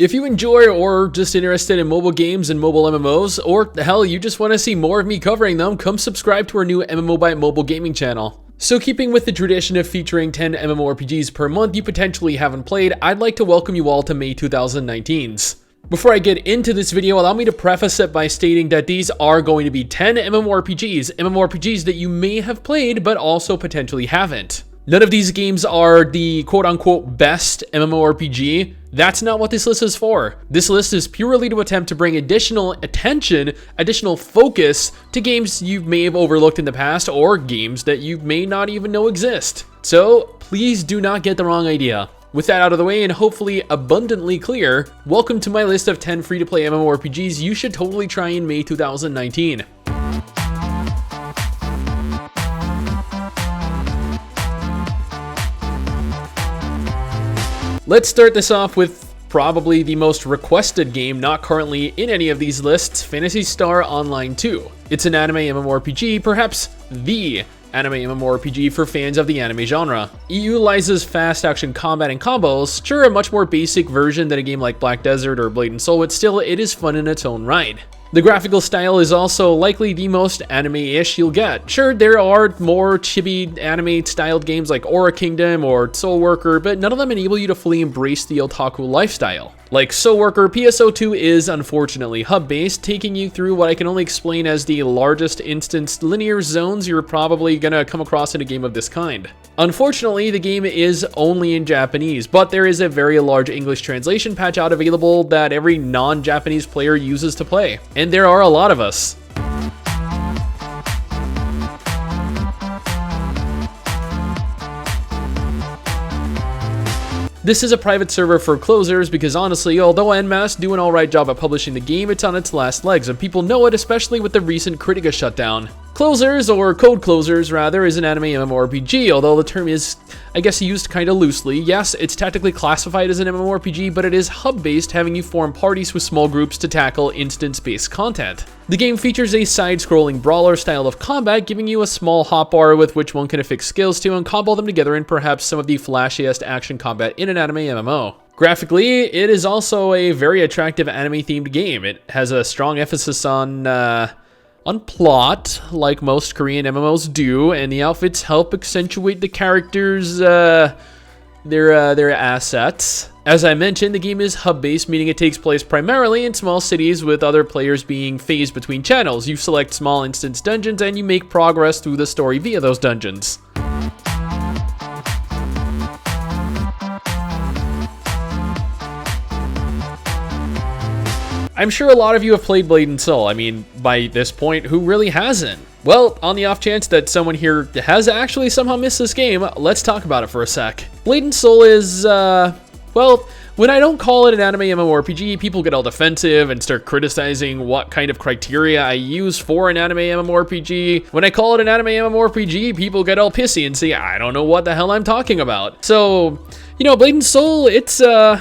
If you enjoy or just interested in mobile games and mobile MMOs, or hell, you just want to see more of me covering them, come subscribe to our new MMO by Mobile gaming channel. So keeping with the tradition of featuring 10 MMORPGs per month you potentially haven't played, I'd like to welcome you all to May 2019's. Before I get into this video, allow me to preface it by stating that these are going to be 10 MMORPGs that you may have played but also potentially haven't. None of these games are the quote-unquote best MMORPG. That's not what this list is for. This list is purely to attempt to bring additional attention, additional focus to games you may have overlooked in the past or games that you may not even know exist. So please do not get the wrong idea. With that out of the way and hopefully abundantly clear, welcome to my list of 10 free-to-play MMORPGs you should totally try in May 2019. Let's start this off with probably the most requested game not currently in any of these lists, Phantasy Star Online 2. It's an anime MMORPG, perhaps the anime MMORPG for fans of the anime genre. It utilizes fast action combat and combos, sure a much more basic version than a game like Black Desert or Blatant Soul, but still it is fun in its own right. The graphical style is also likely the most anime-ish you'll get. Sure, there are more chibi anime-styled games like Aura Kingdom or Soul Worker, but none of them enable you to fully embrace the otaku lifestyle. Like Soul Worker, PSO2 is unfortunately hub-based, taking you through what I can only explain as the largest instanced linear zones you're probably gonna come across in a game of this kind. Unfortunately, the game is only in Japanese, but there is a very large English translation patch out available that every non-Japanese player uses to play. And there are a lot of us. This is a private server for closers because honestly, although En Masse do an alright job at publishing the game, it's on its last legs and people know it, especially with the recent Critica shutdown. Closers, or Code Closers rather, is an anime MMORPG, although the term is, I guess, used kinda loosely. Yes, it's technically classified as an MMORPG, but it is hub-based, having you form parties with small groups to tackle instance-based content. The game features a side-scrolling brawler style of combat, giving you a small hotbar with which one can affix skills to and combo them together in perhaps some of the flashiest action combat in an anime MMO. Graphically, it is also a very attractive anime-themed game. It has a strong emphasis on plot, like most Korean MMOs do, and the outfits help accentuate the characters' their assets. As I mentioned, the game is hub-based, meaning it takes place primarily in small cities with other players being phased between channels. You select small instance dungeons and you make progress through the story via those dungeons. I'm sure a lot of you have played Blatant Soul. I mean, by this point, who really hasn't? Well, on the off chance that someone here has actually somehow missed this game, let's talk about it for a sec. Blatant Soul is, well, when I don't call it an anime MMORPG, people get all defensive and start criticizing what kind of criteria I use for an anime MMORPG. When I call it an anime MMORPG, people get all pissy and say, I don't know what the hell I'm talking about. So, you know, Blatant Soul, it's a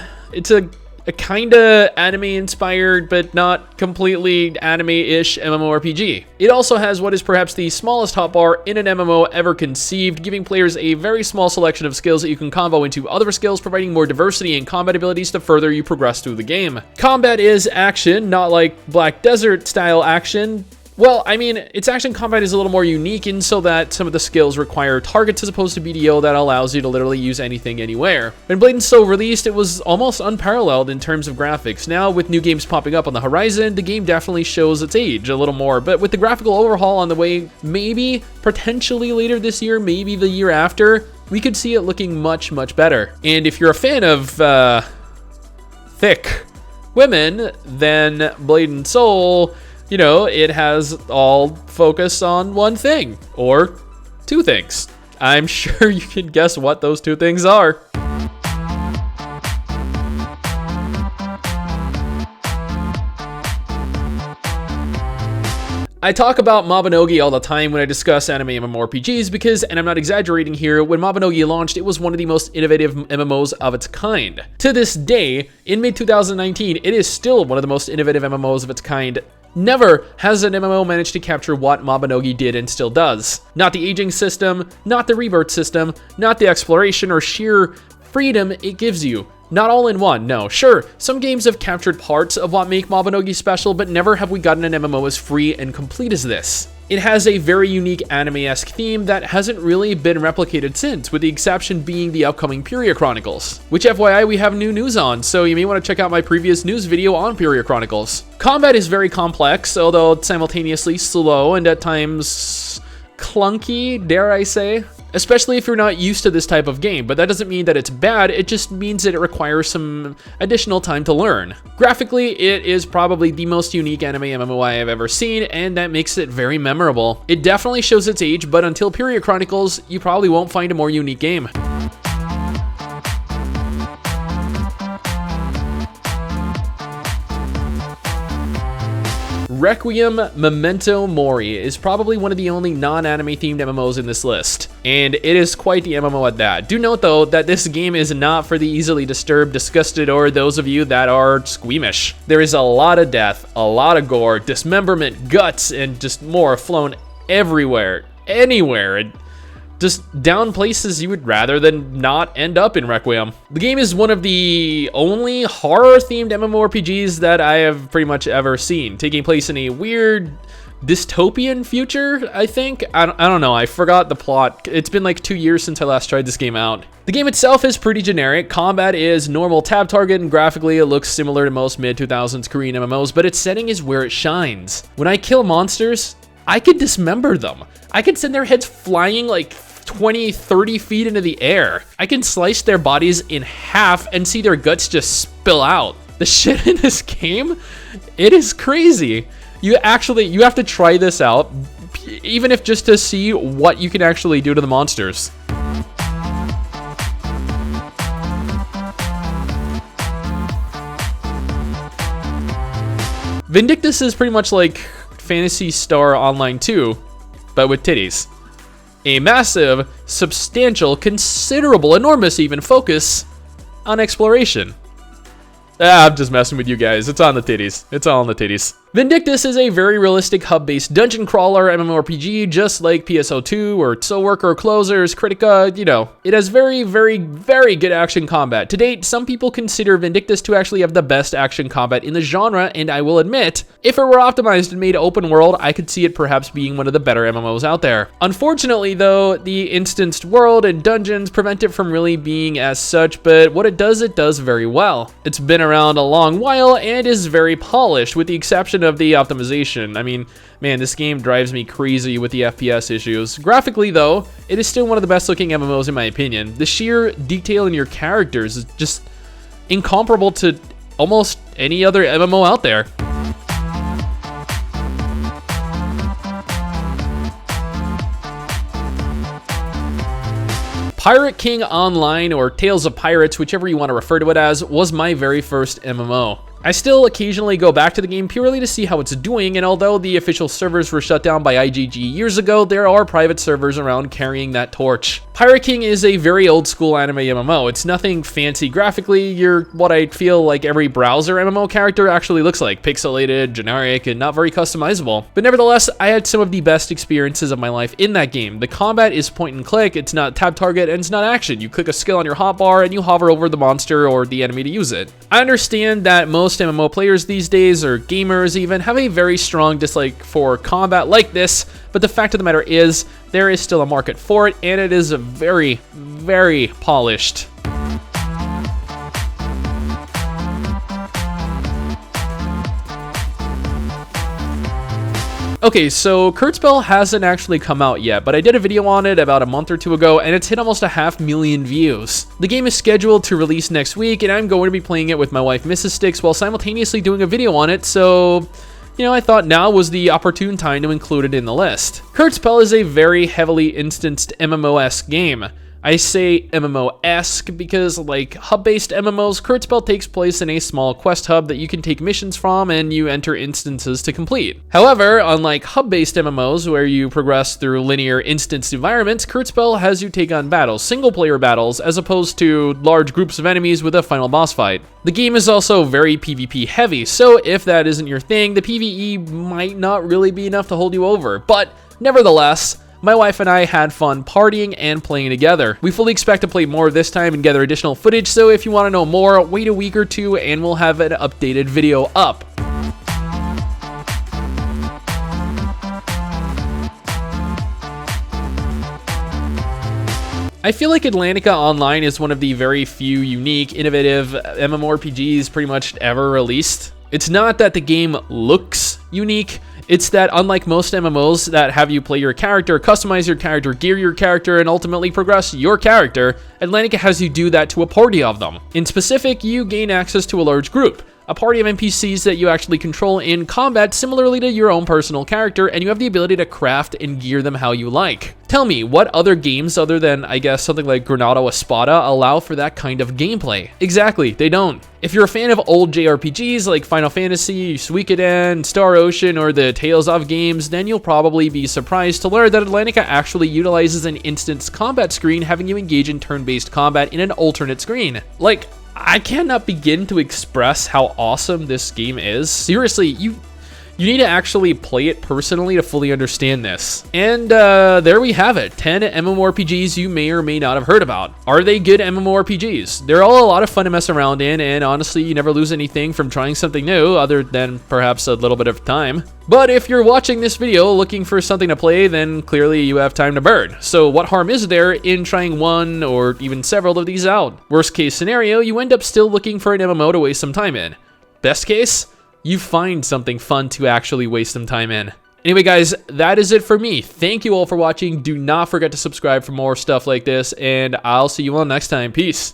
kinda anime-inspired, but not completely anime-ish MMORPG. It also has what is perhaps the smallest hotbar in an MMO ever conceived, giving players a very small selection of skills that you can combo into other skills, providing more diversity in combat abilities to further you progress through the game. Combat is action, not like Black Desert-style action. Well, I mean, its action combat is a little more unique in so that some of the skills require targets as opposed to BDO that allows you to literally use anything anywhere. When Blatant Soul released, it was almost unparalleled in terms of graphics. Now, with new games popping up on the horizon, the game definitely shows its age a little more, but with the graphical overhaul on the way, maybe, potentially later this year, maybe the year after, we could see it looking much, much better. And if you're a fan of, thick women, then Blatant Soul, you know, it has all focus on one thing, or two things. I'm sure you can guess what those two things are. I talk about Mabinogi all the time when I discuss anime MMORPGs because, and I'm not exaggerating here, when Mabinogi launched, it was one of the most innovative MMOs of its kind. To this day, in mid-2019, it is still one of the most innovative MMOs of its kind. Never has an MMO managed to capture what Mabinogi did and still does. Not the aging system, not the rebirth system, not the exploration or sheer freedom it gives you. Not all in one, no. Sure, some games have captured parts of what make Mabinogi special, but never have we gotten an MMO as free and complete as this. It has a very unique anime-esque theme that hasn't really been replicated since, with the exception being the upcoming Pyria Chronicles, which FYI we have new news on, so you may want to check out my previous news video on Pyria Chronicles. Combat is very complex, although simultaneously slow and at times clunky, dare I say. Especially if you're not used to this type of game, but that doesn't mean that it's bad, it just means that it requires some additional time to learn. Graphically, it is probably the most unique anime MMO I have ever seen, and that makes it very memorable. It definitely shows its age, but until Pyria Chronicles, you probably won't find a more unique game. Requiem Mori is probably one of the only non-anime themed MMOs in this list, and it is quite the MMO at that. Do note though that this game is not for the easily disturbed, disgusted, or those of you that are squeamish. There is a lot of death, a lot of gore, dismemberment, guts, and just more flown everywhere, anywhere. And just down places you would rather than not end up in Requiem. The game is one of the only horror-themed MMORPGs that I have pretty much ever seen, taking place in a weird dystopian future, I think. I don't know, I forgot the plot. It's been like 2 years since I last tried this game out. The game itself is pretty generic. Combat is normal tab target, and graphically it looks similar to most mid-2000s Korean MMOs, but its setting is where it shines. When I kill monsters, I could dismember them. I could send their heads flying like 20, 30 feet into the air. I can slice their bodies in half and see their guts just spill out. The shit in this game, it is crazy. You have to try this out, even if just to see what you can actually do to the monsters. Vindictus is pretty much like Phantasy Star Online 2, but with titties. A massive, substantial, considerable, enormous even focus on exploration. I'm just messing with you guys. It's on the titties. It's all on the titties. Vindictus is a very realistic hub-based dungeon crawler MMORPG, just like PSO2 or Soulwork or Closers, Critica, you know. It has very, very, very good action combat. To date, some people consider Vindictus to actually have the best action combat in the genre, and I will admit, if it were optimized and made open world, I could see it perhaps being one of the better MMOs out there. Unfortunately though, the instanced world and dungeons prevent it from really being as such, but what it does very well. It's been around a long while and is very polished, with the exception of the optimization. I mean, man, this game drives me crazy with the FPS issues. Graphically though, it is still one of the best looking MMOs in my opinion. The sheer detail in your characters is just incomparable to almost any other MMO out there. Pirate King Online, or Tales of Pirates, whichever you want to refer to it as, was my very first MMO. I still occasionally go back to the game purely to see how it's doing, and although the official servers were shut down by IGG years ago, there are private servers around carrying that torch. Pirate King is a very old school anime MMO. It's nothing fancy graphically. You're what I feel like every browser MMO character actually looks like, pixelated, generic, and not very customizable. But nevertheless, I had some of the best experiences of my life in that game. The combat is point and click, it's not tab target, and it's not action. You click a skill on your hotbar and you hover over the monster or the enemy to use it. I understand that most MMO players these days, or gamers even, have a very strong dislike for combat like this, but the fact of the matter is, there is still a market for it, and it is very, very polished. Okay, so Kurtzbell hasn't actually come out yet, but I did a video on it about a month or two ago, and it's hit almost 500,000 views. The game is scheduled to release next week, and I'm going to be playing it with my wife, Mrs. Sticks, while simultaneously doing a video on it, so you know, I thought now was the opportune time to include it in the list. Kurtzbell is a very heavily instanced MMO-esque game. I say MMO-esque because, like hub-based MMOs, Kurtzbell takes place in a small quest hub that you can take missions from and you enter instances to complete. However, unlike hub-based MMOs where you progress through linear instanced environments, Kurtzbell has you take on battles, single-player battles, as opposed to large groups of enemies with a final boss fight. The game is also very PvP heavy, so if that isn't your thing, the PvE might not really be enough to hold you over, but nevertheless, my wife and I had fun partying and playing together. We fully expect to play more this time and gather additional footage, so if you want to know more, wait a week or two and we'll have an updated video up. I feel like Atlantica Online is one of the very few unique, innovative MMORPGs pretty much ever released. It's not that the game looks unique, it's that unlike most MMOs that have you play your character, customize your character, gear your character, and ultimately progress your character, Atlantica has you do that to a party of them. In specific, you gain access to a large group, a party of NPCs that you actually control in combat similarly to your own personal character, and you have the ability to craft and gear them how you like. Tell me, what other games other than, I guess, something like Granada Espada allow for that kind of gameplay? Exactly, they don't. If you're a fan of old JRPGs like Final Fantasy, Suikoden, Star Ocean, or the Tales of games, then you'll probably be surprised to learn that Atlantica actually utilizes an instance combat screen, having you engage in turn-based combat in an alternate screen. Like, I cannot begin to express how awesome this game is. Seriously, you need to actually play it personally to fully understand this. And there we have it, 10 MMORPGs you may or may not have heard about. Are they good MMORPGs? They're all a lot of fun to mess around in, and honestly, you never lose anything from trying something new, other than perhaps a little bit of time. But if you're watching this video looking for something to play, then clearly you have time to burn. So what harm is there in trying one or even several of these out? Worst case scenario, you end up still looking for an MMO to waste some time in. Best case, you find something fun to actually waste some time in. Anyway guys, that is it for me. Thank you all for watching. Do not forget to subscribe for more stuff like this, and I'll see you all next time. Peace.